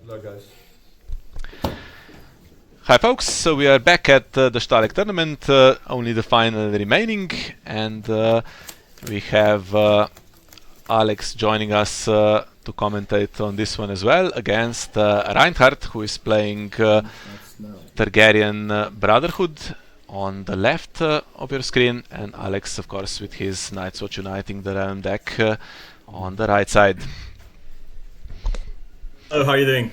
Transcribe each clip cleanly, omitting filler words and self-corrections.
luck, guys. Hi folks, so we are back at the Stahleck tournament, only the final remaining, and we have Alex joining us to commentate on this one as well against Reinhard, who is playing Targaryen Brotherhood on the left of your screen, and Alex, of course, with his Knights Watch Uniting the Realm deck on the right side. Hello, how are you doing?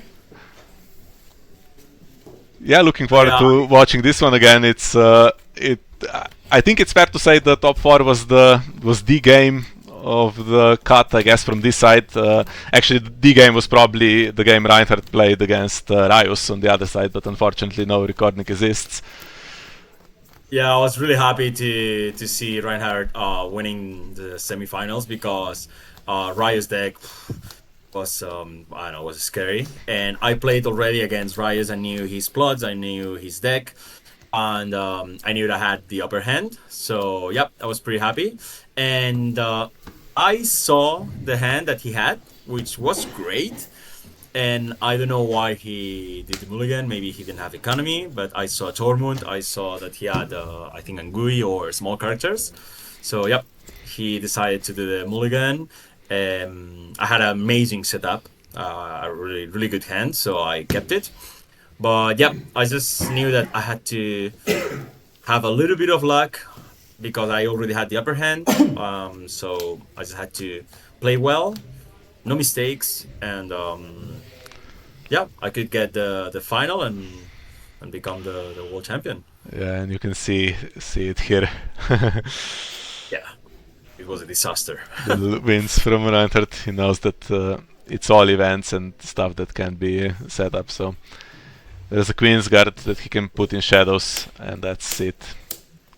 Yeah, looking forward to watching this one again. It's I think it's fair to say the top 4 was the game of the cut, I guess, from this side. Actually, the game was probably the game Reinhard played against Rios on the other side, but unfortunately no recording exists. Yeah, I was really happy to see Reinhard winning the semifinals because Rios deck was I don't know, was scary, and I played already against Rios. I knew his plots, I knew his deck, and I knew that I had the upper hand. So yep, I was pretty happy, and I saw the hand that he had, which was great. And I don't know why he did the mulligan. Maybe he didn't have economy, but I saw Tormund. I saw that he had, I think, Angui or small characters. So, yep, he decided to do the mulligan. I had an amazing setup, a really, really good hand, so I kept it. But, yep, I just knew that I had to have a little bit of luck because I already had the upper hand. So I just had to play well, no mistakes, and yeah, I could get the final and become the world champion. Yeah, and you can see it here. Yeah, it was a disaster. The wins from Reinhard. He knows that it's all events and stuff that can be set up. So there's a Queen's Guard that he can put in shadows, and that's it.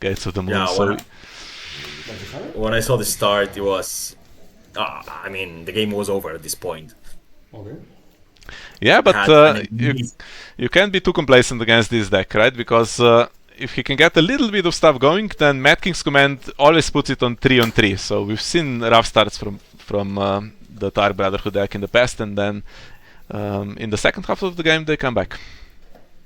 Gates of the Moon. Yeah, so when I saw the start, it was. I mean, the game was over at this point. Okay. Yeah, but you can't be too complacent against this deck, right? Because if he can get a little bit of stuff going, then Mad King's Command always puts it on 3-on-3. So we've seen rough starts from the Tar Brotherhood deck in the past, and then in the second half of the game they come back.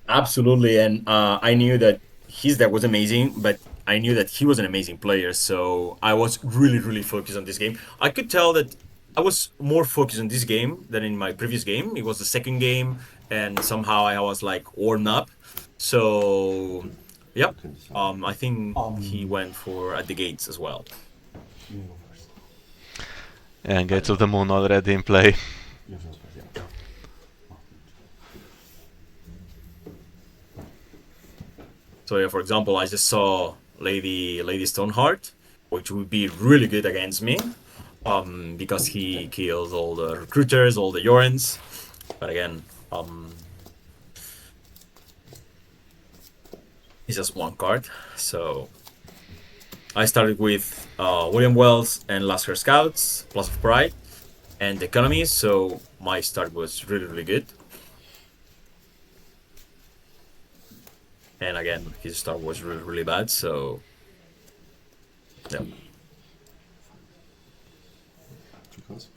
Absolutely, and I knew that his deck was amazing, but I knew that he was an amazing player, so I was really, really focused on this game. I could tell that I was more focused on this game than in my previous game. It was the second game, and somehow I was like warmed up. So, yep. I think he went for at the gates as well. And Gates of the Moon already in play. So yeah, for example, I just saw Lady Stoneheart, which would be really good against me. Because he kills all the recruiters, all the Yorens. But again, it's just one card. So I started with William Wells and Lasker Scouts, plus of Pride, and economy. So my start was really, really good. And again, his start was really, really bad. So yeah.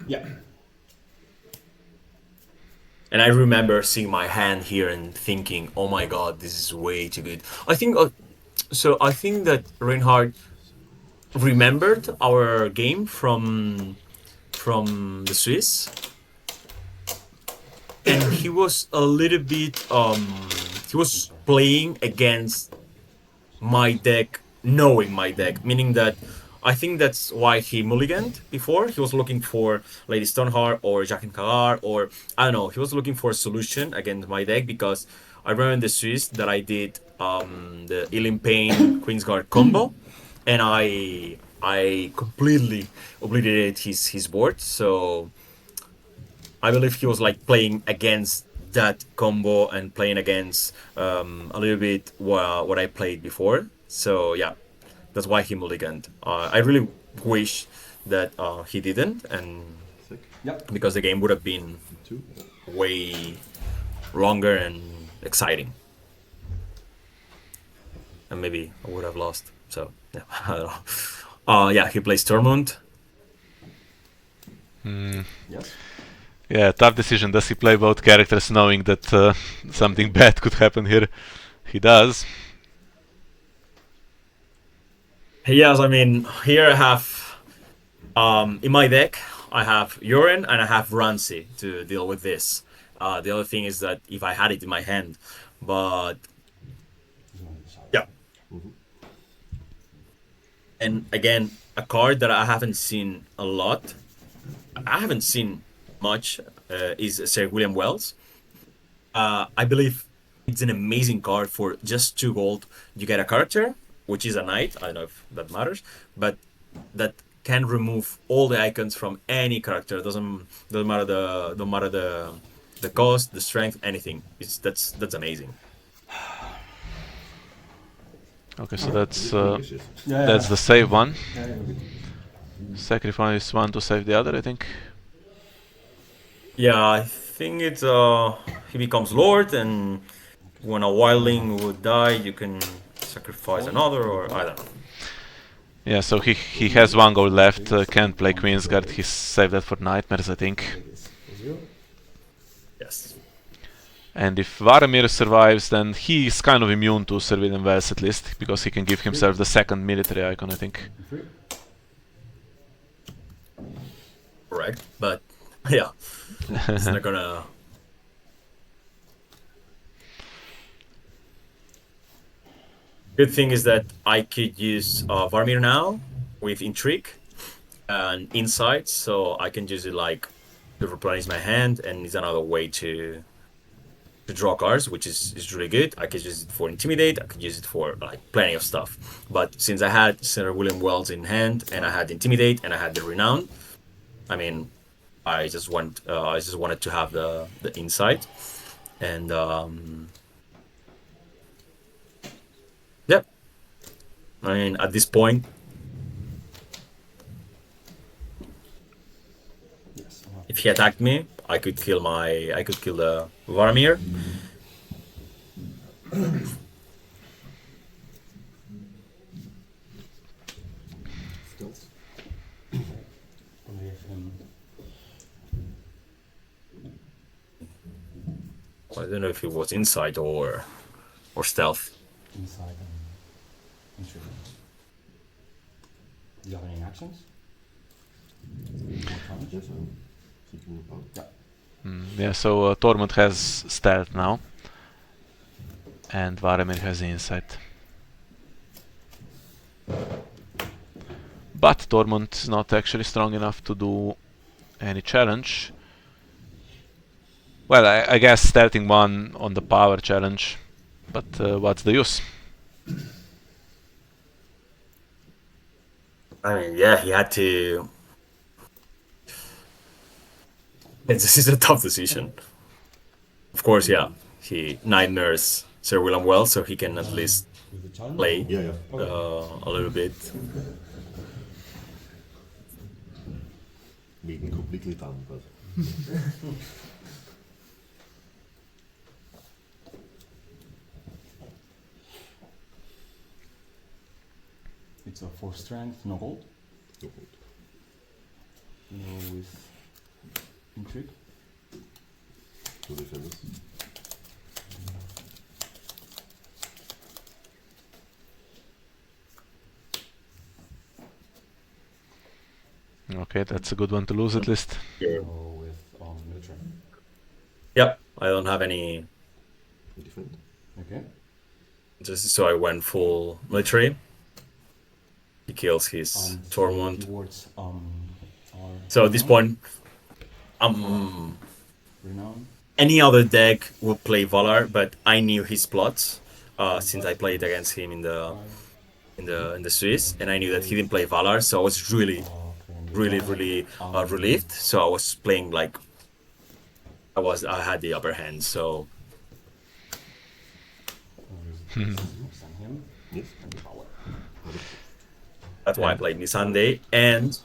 Yeah. And I remember seeing my hand here and thinking, "Oh my God, this is way too good." I think so. I think that Reinhard remembered our game from the Swiss, and he was a little bit he was playing against my deck, knowing my deck, meaning that. I think that's why he mulliganed before. He was looking for Lady Stoneheart or Jacques Kagar, or I don't know. He was looking for a solution against my deck because I remember in the Swiss that I did the Elim Payne Queensguard combo, and I completely obliterated his board. So I believe he was like playing against that combo and playing against a little bit what I played before. So yeah. That's why he mulliganed. I really wish that he didn't, and because the game would have been way longer and exciting, and maybe I would have lost. So yeah, I don't know. Yeah, he plays Tormund. Yeah, Yeah, tough decision. Does he play both characters knowing that something bad could happen here? He does. Yes, I mean, here I have, in my deck, I have Urine and I have Ramsey to deal with this. The other thing is that if I had it in my hand, but yeah. And again, a card that I haven't seen a lot, I haven't seen much, is Sir William Wells. I believe it's an amazing card for just 2 gold. You get a character, which is a knight. I don't know if that matters, but that can remove all the icons from any character. Doesn't matter the cost, the strength, anything. That's amazing. Okay, so that's the save one. Sacrifice one to save the other, I think. Yeah, I think it's he becomes Lord, and when a wildling would die, you can sacrifice another, or I don't know. Yeah, so he has 1 gold left, can't play Queensguard, he saved that for Nightmares, I think. Yes. And if Varamir survives, then he's kind of immune to Sir William Wells at least, because he can give himself the 2nd military icon, I think. Correct, but yeah, it's not gonna... Good thing is that I could use Varamir now with Intrigue and Insight, so I can use it like to replenish my hand, and it's another way to draw cards, which is really good. I could use it for Intimidate, I could use it for like plenty of stuff. But since I had Sir William Wells in hand, and I had Intimidate, and I had the Renown, I mean, I just wanted to have the Insight, and yep. I mean, at this point, if he attacked me, I could kill the Varamir. I don't know if it was Insight or Stealth. Inside and Intrigue. Do you have any actions? Yeah, so Tormund has Stealth now. And Varamir has Insight. But Tormund's not actually strong enough to do any challenge. Well, I guess stealthing 1 on the power challenge, but what's the use? I mean, yeah, he had to. This is a tough decision. Of course, yeah, he Nightmares Sir William Wells, so he can at least play a little bit. Being completely done, but. It's a 4 strength, no gold. No gold. No with Intrigue. 2 defenders. Okay, that's a good one to lose at least. Yeah. No with military. Yep, I don't have any. Defend. Okay. Just so I went full military. He kills his Tormund. Towards So at this point, Renown. any other deck would play Valar, but I knew his plots since I played against him in the Swiss, and I knew that he didn't play Valar, so I was really relieved. So I was playing like I had the upper hand. So that's why I played Missandei. And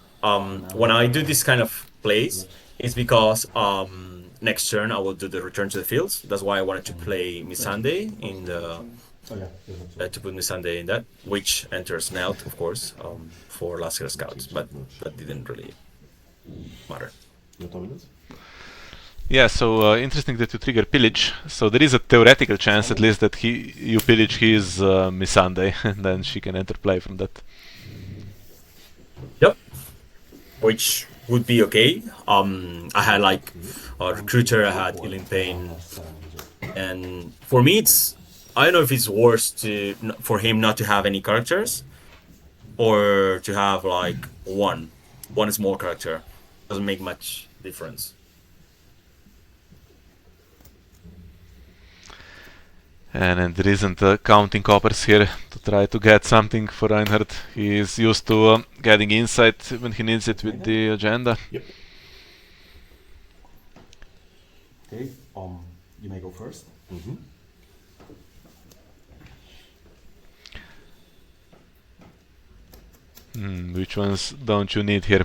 when I do this kind of plays, it's because next turn I will do the return to the fields. That's why I wanted to play Missandei in the to put Missandei in that, which enters Nelt, of course, for Last Year Scouts, but that didn't really matter. Your dominance? Yeah, so interesting that you trigger pillage. So there is a theoretical chance, at least, that you pillage his Missandei, and then she can enter play from that. Yep. Which would be okay. I had like a recruiter, I had Ilin Payne, and for me, I don't know if it's worse for him not to have any characters or to have like one small character. Doesn't make much difference. And there isn't counting coppers here to try to get something for Reinhard. He is used to getting insight when he needs it with the agenda. Yep. Okay, you may go first. Mm-hmm. Which ones don't you need here?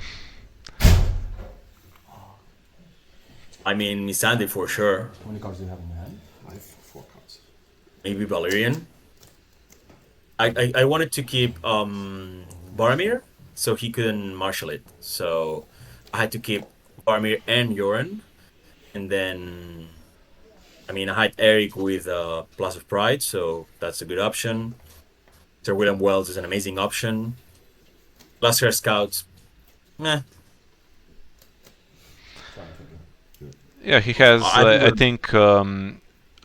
I mean, Missandei for sure. How many cards do you have in your hand? I have 4 cards. Maybe Valerian. I wanted to keep Boromir so he couldn't marshal it. So I had to keep Boromir and Yoren. And then, I mean, I had Eric with Plus of Pride, so that's a good option. Sir William Wells is an amazing option. Last Year Scouts, meh. Yeah, he has, I I think,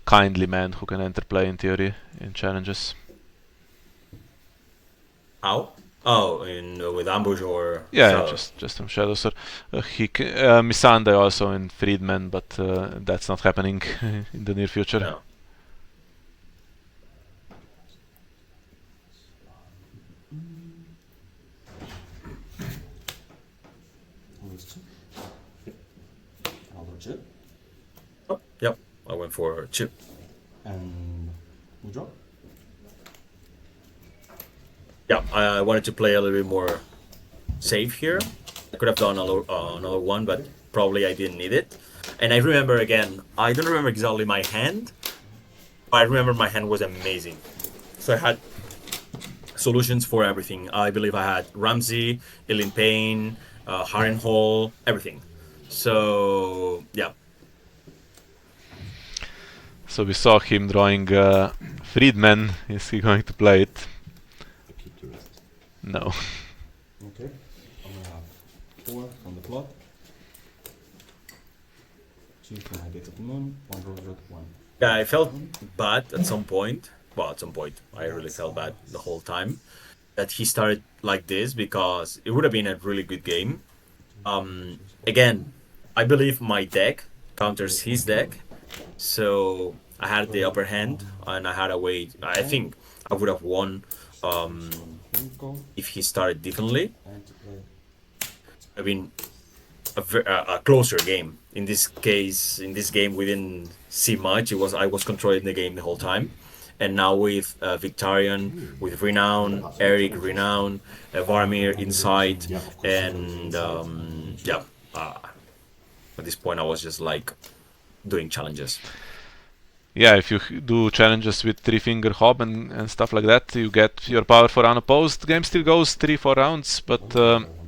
Kindly Man who can enter play in theory in challenges. How? Oh, with Ambush or... Yeah, Shadow. just from Shadow Sword. Missandei also in Freedman, but that's not happening in the near future. No. Another chip. Oh, yep, I went for Chip. And we draw. Yeah, I wanted to play a little bit more safe here. I could have done another one, but probably I didn't need it. And I remember again, I don't remember exactly my hand, but I remember my hand was amazing. So I had solutions for everything. I believe I had Ramsey, Ilin Payne, Harrenhal, everything. So yeah. So we saw him drawing Freedman. Is he going to play it? I keep the rest. No. Okay. I'm gonna have 4 from the plot. 2 from my Gates of the Moon, 1 Brotherhood, 1. Yeah, I felt bad at some point. Well, at some point, I really felt bad the whole time that he started like this because it would have been a really good game. Again, I believe my deck counters his deck, so I had the upper hand and I had a way. I think I would have won if he started differently. And to play. I mean, a closer game. In this case, in this game, we didn't see much. I was controlling the game the whole time. And now with Victarion, with Renown, Eric, Renown, Varmir, Insight, and yeah. At this point, I was just like doing challenges. Yeah, if you do challenges with 3-finger hob and stuff like that, you get your power for unopposed. The game still goes 3-4 rounds, but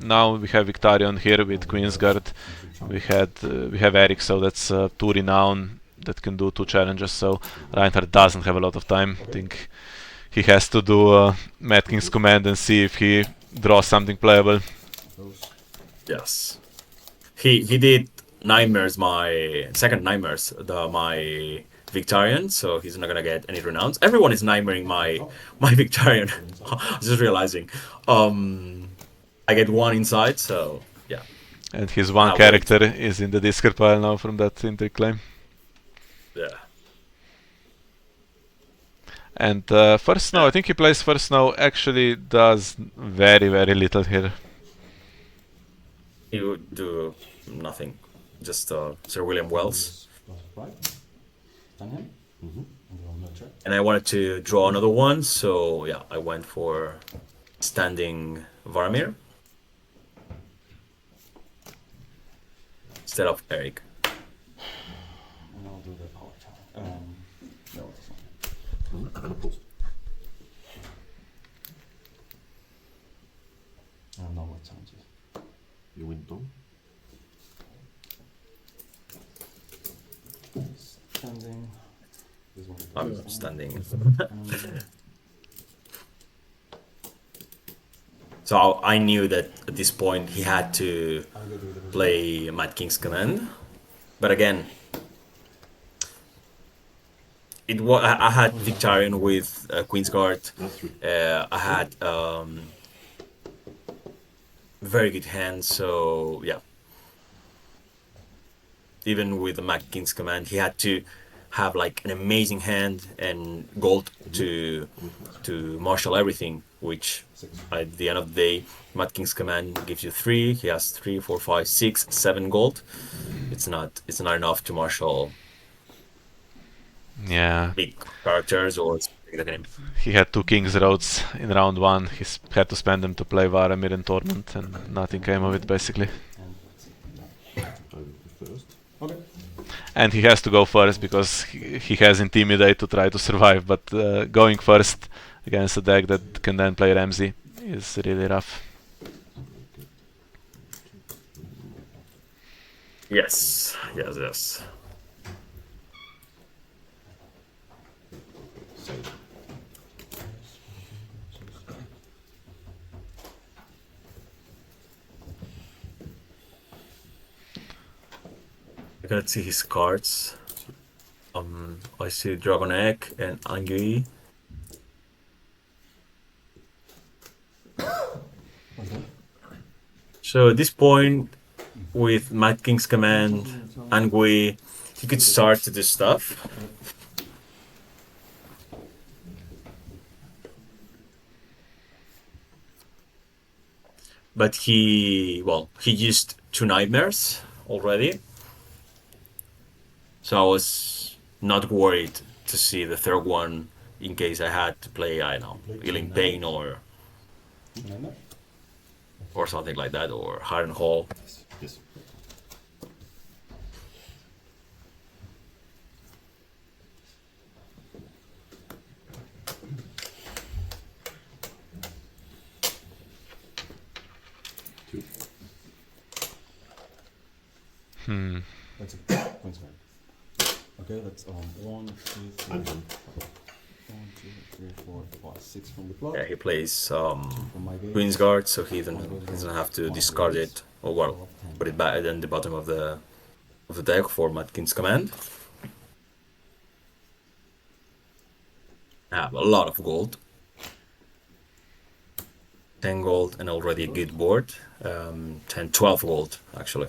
now we have Victarion here with Queensguard. We have Eric, so that's 2 Renown that can do 2 challenges. So Reinhard doesn't have a lot of time. I think he has to do Mad King's Command and see if he draws something playable. Yes, he did Nightmares, my second Nightmares, my Victarion, so he's not gonna get any renowns. Everyone is nightmaring my Victarion. Just realizing. I get 1 inside, so yeah. And his one character is in the discard pile now from that intrigue claim. Yeah. And first snow, I think he plays first snow, actually does very, very little here. He would do nothing. Just Sir William Wells. Stun him. And roll no check. And I wanted to draw another one, so yeah, I went for standing Varmir instead of Eric. And I'll do the power challenge. No, this one. Unopposed. I don't know what challenges. You win Tom. This one is I'm fine. standing. Um, So I knew that at this point he had to I'll go do the play Mad King's Command. But again, I had Victarion with Queen's Guard. That's true. I had very good hands, so yeah. Even with the Mad King's Command, he had to have like an amazing hand and gold to marshal everything, which at the end of the day, Mad King's Command gives you 3. He has 3, 4, 5, 6, 7 gold. It's not enough to marshal Yeah. big characters or the game. He had 2 King's Roads in round 1. He had to spend them to play Varamir and Torment, and nothing came of it basically. And let's see. I will be first. Okay. And he has to go first because he has Intimidate to try to survive, but going first against a deck that can then play Ramsey is really rough. Yes, yes, yes. Same. I cannot see his cards. I see Dragon Egg and Angui. So at this point, with Mad King's Command, Angui, he could start to do stuff. But he used 2 Nightmares already. So I was not worried to see the 3rd one in case I had to play, I don't know, Healing Pain or something like that, or Harrenhal. Yes. Two. That's a Queen's Guard. Okay, that's 1, 2, 3. I'm done. 1, 2, 3, 4, 5, 6 from the plot. Yeah, he plays From my game. Queen's Guard, so he doesn't have to discard it, or well, put it back at the bottom of the deck for Mad King's Command. I have a lot of gold. 10 gold and already a good board. 10, 12 gold, actually.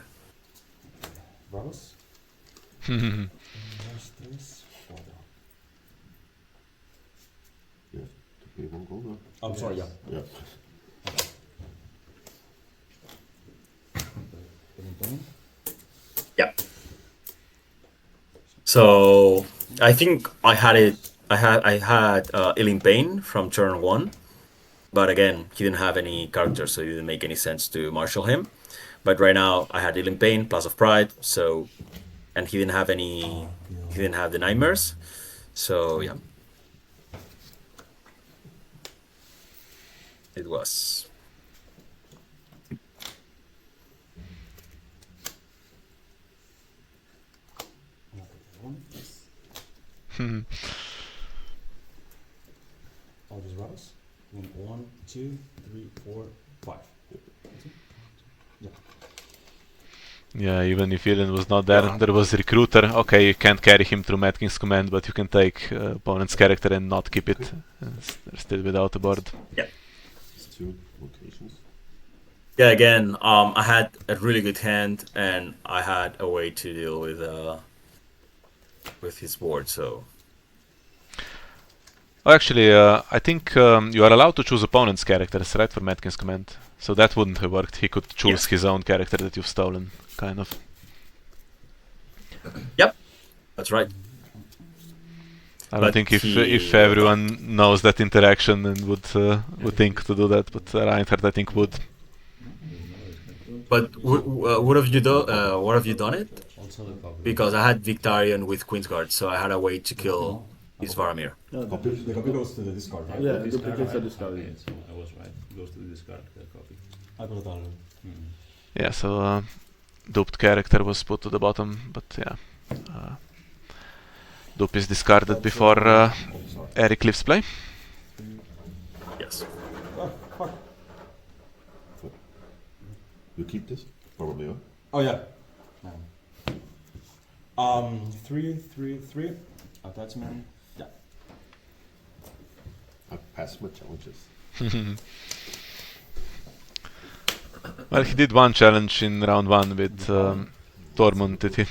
Bravos. Where's this? You have to pay 1 gold now. I'm sorry, yeah. Yeah. Yeah. So I think I had Healing Pain from turn 1, but again he didn't have any characters, so it didn't make any sense to marshal him. But right now I had Healing Pain, Plus of Pride, so, and he didn't have any. He didn't have the Nightmares, so yeah. It was. All these rows. 1, 2, 3, 4, 5. Yeah. Yeah, even if Ilan was not there, there was Recruiter. Okay, you can't carry him through Mad King's Command, but you can take opponent's character and not keep it. They're still without a board. Yeah. It's 2 locations. Yeah, again, I had a really good hand, and I had a way to deal with his board. So Oh, actually, I think you are allowed to choose opponent's characters, right, for Mad King's Command. So that wouldn't have worked. He could choose his own character that you've stolen, kind of. yep, that's right. I don't think if everyone knows that interaction and would think to do that, but Reinhard I think would. But what have you done? What have you done it? Because I had Victarion with Queen's Guard, so I had a way to kill his Varamir. The copy goes to the discard, right? Yeah, duplicates are discarded. Okay, so I was right. Goes to the discard copy. I got it all. Yeah, so duped character was put to the bottom, but yeah. Dupe is discarded before Eric leaves play. Yes. Oh, fuck. You keep this? Probably, yeah. Oh yeah. 3. Attachment. Yeah. I pass my challenges. Well, he did one challenge in round 1 with Tormund, did he?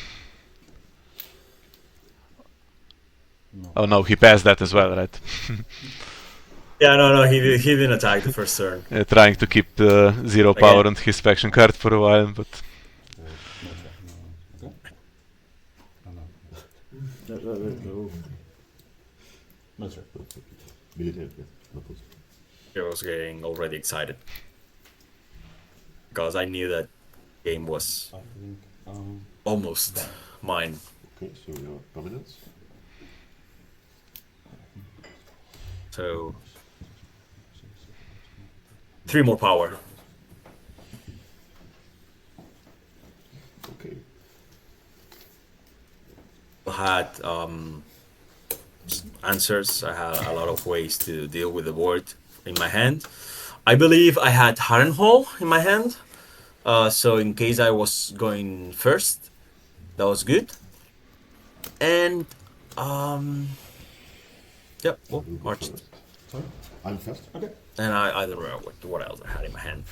No. Oh no, he passed that as well, right? Yeah, no, he didn't attack the first turn. Trying to keep 0 power on his faction card for a while, but... No, sir. Military, yeah. No post. I was getting already excited. Because I knew that game was I think, almost mine. Okay, so your dominance. So 3 more power. Okay. I had answers. I had a lot of ways to deal with the board in my hand. I believe I had Harrenhal in my hand. So in case I was going first, that was good. And yep, well, You go marched. first. sorry. I'm first. Okay. And I don't know what else I had in my hand.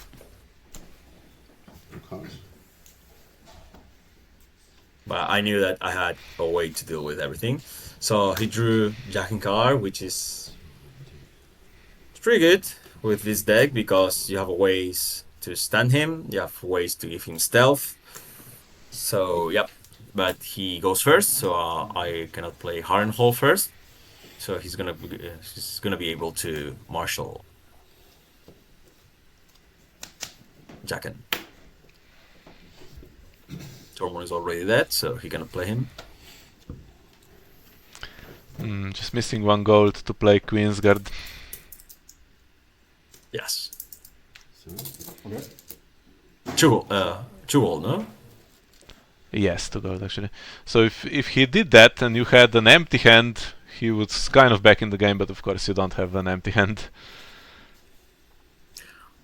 You can't. But I knew that I had a way to deal with everything. So he drew Jack and Car, which is pretty good with this deck because you have ways to stun him, you have ways to give him stealth. So yep, but he goes first, so I cannot play Harrenhal first. So he's gonna be able to marshal Jacken. Tormund is already dead, so he cannot play him. just missing 1 gold to play Queensguard. Yes. So, Okay. Two gold, no? Yes, 2 gold actually. So if he did that and you had an empty hand, he was kind of back in the game, but of course you don't have an empty hand.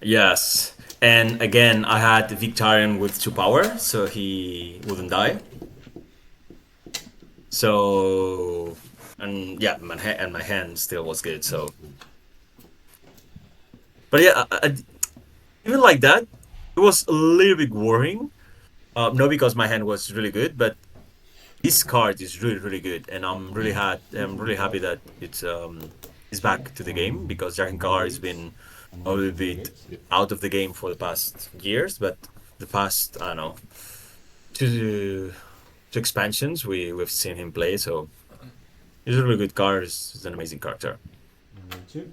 Yes. And again, I had Victarion with 2 power, so he wouldn't die. So, and yeah, my hand still was good. So, but yeah, even like that, it was a little bit worrying. Not because my hand was really good, but this card is really good, and I'm really happy that it's back to the game because Jack and Car has been a little bit out of the game for the past years, but the past, I don't know, two expansions we've seen him play, so he's a really good card. He's an amazing character. Number 2.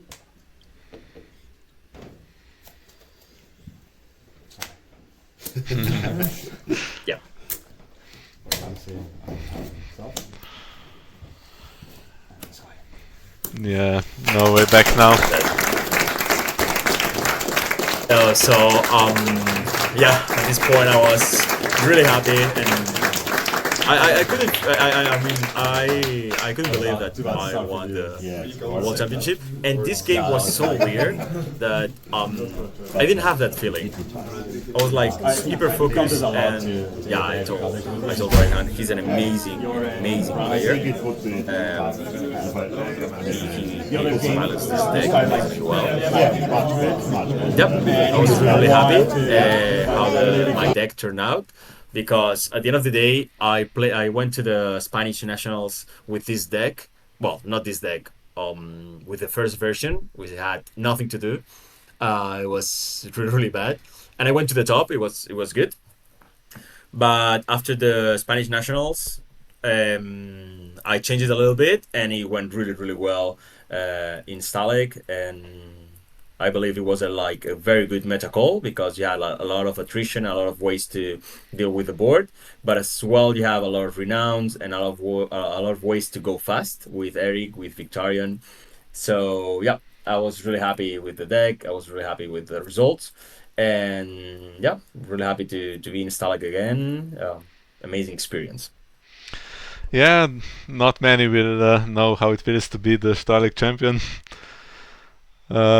Yeah. I'm saying himself. And this way. Yeah, no way back now. So yeah, at this point I was really happy, and I couldn't believe that I won the World Championship, and this game was so weird that I didn't have that feeling. I was like super focused, and yeah, I told Reinhard he's an amazing player. He balanced this deck well. Yep, I was really happy how my deck turned out. Because at the end of the day, I went to the Spanish nationals with this deck. Well, not this deck. With the first version, which had nothing to do. It was really bad, and I went to the top. It was good. But after the Spanish nationals, I changed it a little bit, and it went really well in Stahleck, and I believe it was a very good meta call because you had a lot of attrition, a lot of ways to deal with the board, but as well you have a lot of renowns and a lot of ways to go fast with Eric, with Victarion. So yeah, I was really happy with the deck. I was really happy with the results, and yeah, really happy to be in Stahleck again. Amazing experience. Yeah, not many will know how it feels to be the Stahleck champion.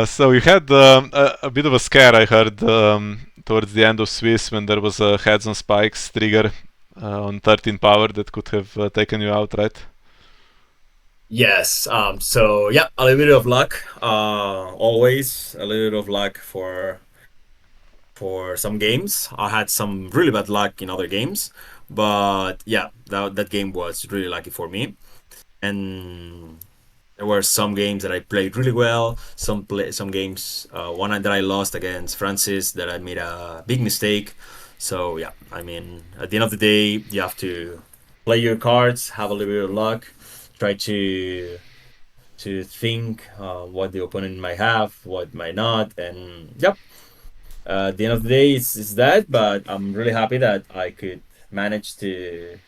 So you had a bit of a scare, I heard, towards the end of Swiss when there was a heads on spikes trigger on 13 power that could have taken you out, right? Yes. So yeah, a little bit of luck. Always a little bit of luck for some games. I had some really bad luck in other games, but yeah, that game was really lucky for me. And there were some games that I played really well. Some games, one that I lost against Francis that I made a big mistake. So yeah, I mean, at the end of the day, you have to play your cards, have a little bit of luck, try to think what the opponent might have, what might not, and yep. At the end of the day, it's that. But I'm really happy that I could manage to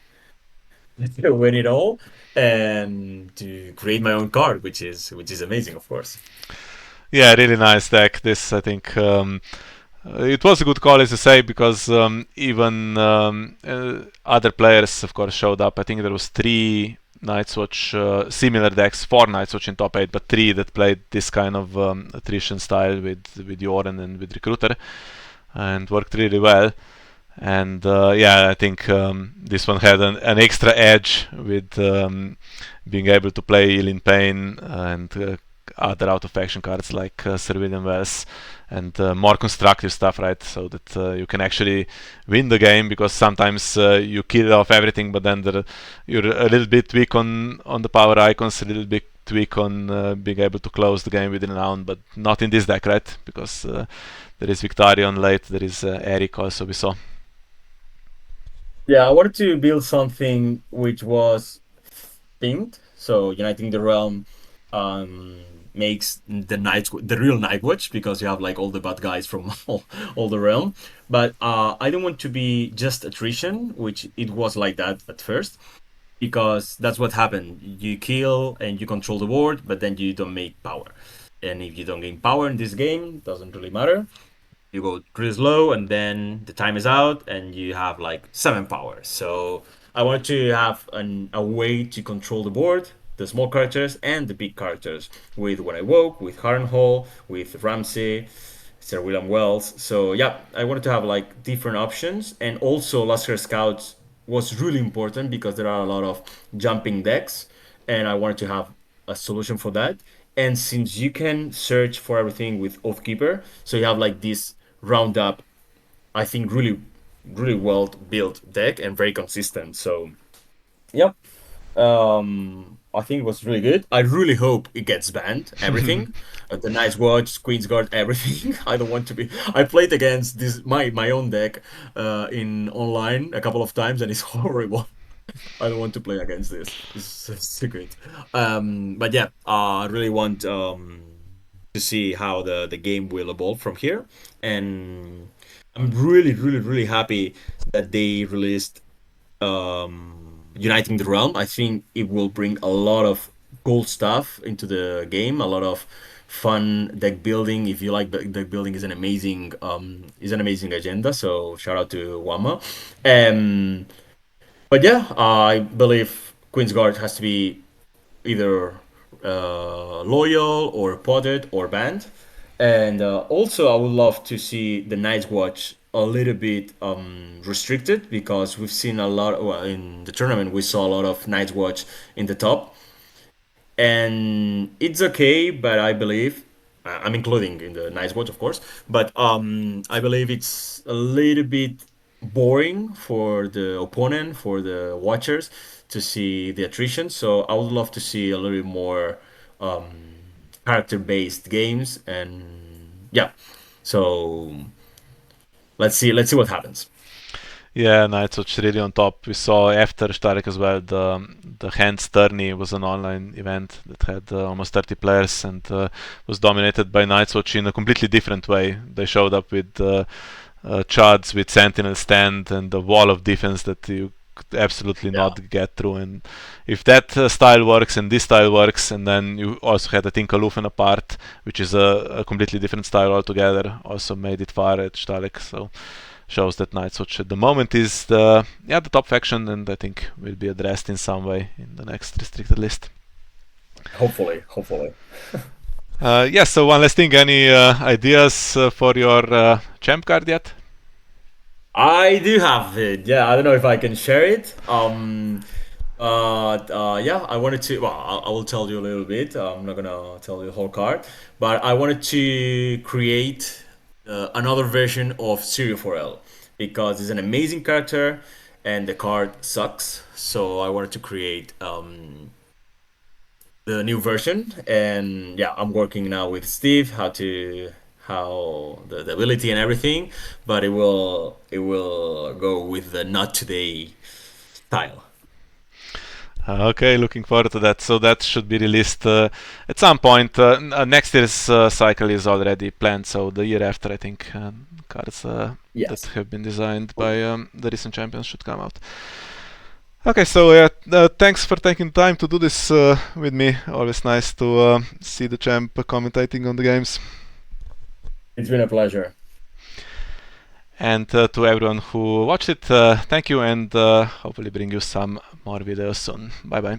win it all and to create my own card, which is amazing, of course. Yeah, really nice deck. This, I think, it was a good call, as you say, because even other players, of course, showed up. I think there was 3 Night's Watch similar decks, 4 Night's Watch in top 8, but 3 that played this kind of attrition style with Joran and with Recruiter, and worked really well. And yeah, I think this one had an extra edge with being able to play Ill in Pain and other out of action cards like Sir William Wells, and more constructive stuff, right? So that you can actually win the game, because sometimes you kill off everything, but then you're a little bit weak on the power icons, a little bit weak on being able to close the game within a round, but not in this deck, right? Because there is Victarion late, there is Eric also, we saw. Yeah, I wanted to build something which was themed. So uniting the realm um, makes the real Night Watch, because you have like all the bad guys from all the realm. But I don't want to be just attrition, which it was like that at first, because that's what happened. You kill and you control the board, but then you don't make power. And if you don't gain power in this game, doesn't really matter. You go really slow, and then the time is out, and you have like 7 power. So I wanted to have a way to control the board, the small characters and the big characters, with When I Woke, with Harrenhal, with Ramsey, Sir William Wells. So yeah, I wanted to have like different options, and also Last Year Scouts was really important because there are a lot of jumping decks, and I wanted to have a solution for that. And since you can search for everything with Oathkeeper, so you have like this roundup, I think really well built deck and very consistent. So yep, I think it was really good. I really hope it gets banned. Everything, the Night's Watch, Queen's Guard, everything. I don't want to be. I played against this my own deck in online a couple of times, and it's horrible. I don't want to play against this. It's too good. But yeah, I really want to see how the game will evolve from here, and I'm really happy that they released Uniting the Realm. I think it will bring a lot of cool stuff into the game, a lot of fun deck building. If you like deck building, is an amazing agenda. So shout out to Wama. But yeah, I believe Queen's Guard has to be either loyal or potted or banned. And also, I would love to see the Night's Watch a little bit restricted, because we've seen a lot, well, in the tournament, we saw a lot of Night's Watch in the top. And it's okay, but I believe, I'm including in the Night's Watch, of course, but I believe it's a little bit boring for the opponent, for the watchers, to see the attrition. So I would love to see a little bit more um, character-based games, and yeah. So let's see what happens. Yeah, Night's Watch really on top. We saw after Stahleck as well, the Hands Tourney was an online event that had almost 30 players, and was dominated by Night's Watch in a completely different way. They showed up with Chuds, with Sentinel Stand, and a wall of defense that you could absolutely not get through. And if that style works and this style works, and then you also had, I think, Alufen apart, which is a completely different style altogether, also made it far at Stahleck. So shows that Knightswatch at the moment is the top faction, and I think will be addressed in some way in the next restricted list. Hopefully. Yes, so one last thing, any ideas for your champ card yet? I do have it. Yeah, I don't know if I can share it. Yeah, I wanted to. Well, I will tell you a little bit. I'm not gonna tell you the whole card, but I wanted to create another version of Syrio 4L because it's an amazing character, and the card sucks. So I wanted to create the new version, and yeah, I'm working now with Steve how the ability and everything, but it will go with the not today style. Okay, looking forward to that. So that should be released at some point. Next year's cycle is already planned, so the year after, I think, cards Yes. that have been designed by the recent champions should come out. Okay, so thanks for taking time to do this with me. Always nice to see the champ commentating on the games. It's been a pleasure. And to everyone who watched it, thank you, and hopefully bring you some more videos soon. Bye bye.